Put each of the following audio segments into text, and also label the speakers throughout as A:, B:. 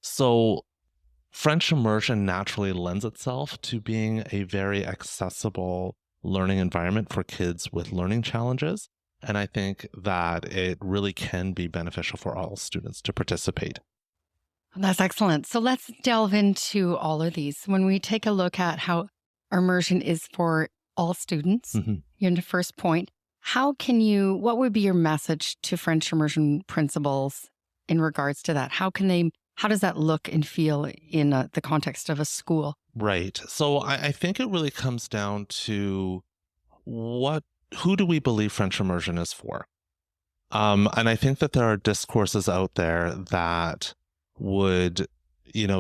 A: So French immersion naturally lends itself to being a very accessible learning environment for kids with learning challenges. And I think that it really can be beneficial for all students to participate.
B: That's excellent. So let's delve into all of these. When we take a look at how immersion is for all students,
A: Mhm.
B: in the first point, what would be your message to French immersion principals in regards to that? How does that look and feel in the context of a school?
A: Right. So I think it really comes down to what, who do we believe French immersion is for? And I think that there are discourses out there that would,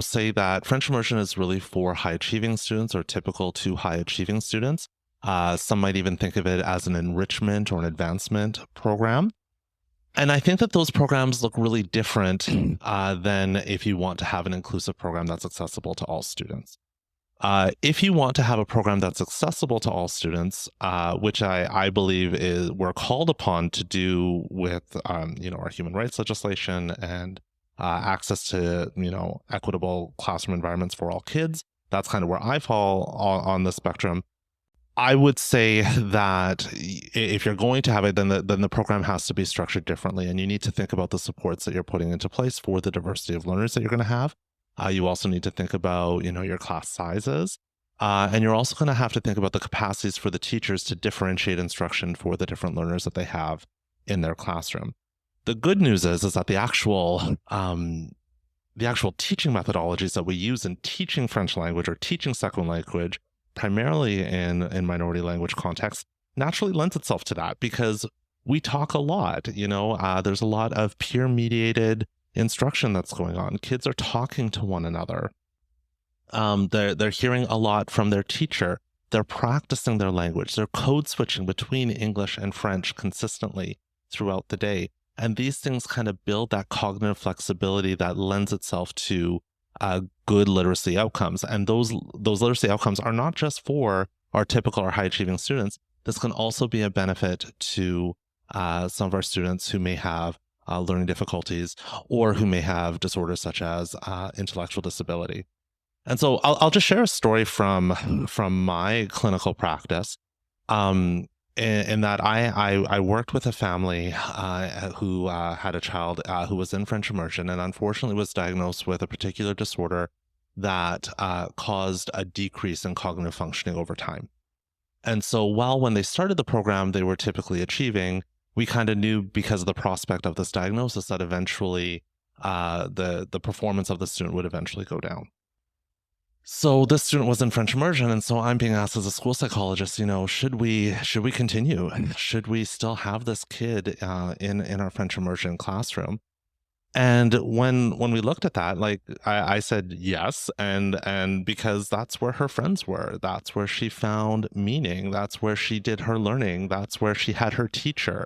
A: say that French immersion is really for high achieving students or typical to high achieving students. Some might even think of it as an enrichment or an advancement program. And I think that those programs look really different than if you want to have an inclusive program that's accessible to all students. If you want to have a program that's accessible to all students, which I believe is we're called upon to do with our human rights legislation and access to equitable classroom environments for all kids, that's kind of where I fall on the spectrum. I would say that if you're going to have it, then the program has to be structured differently, and you need to think about the supports that you're putting into place for the diversity of learners that you're going to have. You also need to think about, your class sizes. And you're also going to have to think about the capacities for the teachers to differentiate instruction for the different learners that they have in their classroom. The good news is that the actual teaching methodologies that we use in teaching French language or teaching second language, primarily in minority language contexts, naturally lends itself to that because we talk a lot. There's a lot of peer mediated instruction that's going on. Kids are talking to one another. They're hearing a lot from their teacher. They're practicing their language. They're code switching between English and French consistently throughout the day. And these things kind of build that cognitive flexibility that lends itself to good literacy outcomes. And those literacy outcomes are not just for our typical or high achieving students. This can also be a benefit to some of our students who may have learning difficulties or who may have disorders such as intellectual disability. And so I'll just share a story from my clinical practice. In that I worked with a family who had a child who was in French immersion and unfortunately was diagnosed with a particular disorder that caused a decrease in cognitive functioning over time. And so while when they started the program, they were typically achieving, we kind of knew because of the prospect of this diagnosis that eventually the performance of the student would eventually go down. So this student was in French immersion, and so I'm being asked as a school psychologist, should we continue? Should we still have this kid in our French immersion classroom? And when we looked at that, like I said yes, and because that's where her friends were, that's where she found meaning, that's where she did her learning, that's where she had her teacher.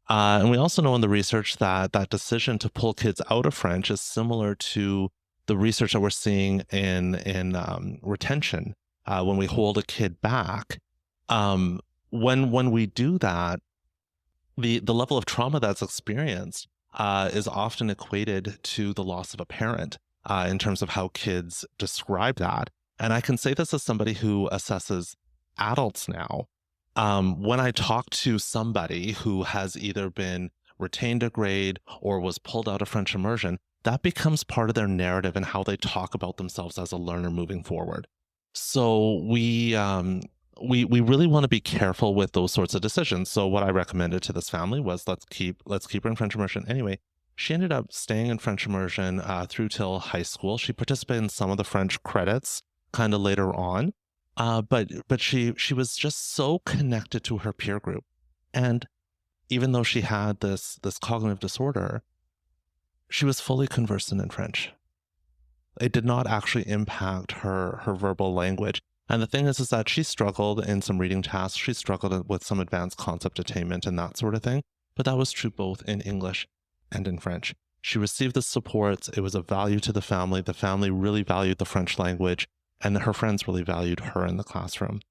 A: And we also know in the research that that decision to pull kids out of French is similar to the research that we're seeing in retention when we hold a kid back. When we do that, the level of trauma that's experienced is often equated to the loss of a parent in terms of how kids describe that. And I can say this as somebody who assesses adults now. When I talk to somebody who has either been retained a grade or was pulled out of French immersion, that becomes part of their narrative and how they talk about themselves as a learner moving forward. So we really want to be careful with those sorts of decisions. So what I recommended to this family was let's keep her in French immersion. Anyway, she ended up staying in French immersion through till high school. She participated in some of the French credits kind of later on, but she was just so connected to her peer group, and even though she had this cognitive disorder, she was fully conversant in French. It did not actually impact her verbal language. And the thing is that she struggled in some reading tasks. She struggled with some advanced concept attainment and that sort of thing. But that was true both in English and in French. She received the support. It was a value to the family. The family really valued the French language, and her friends really valued her in the classroom.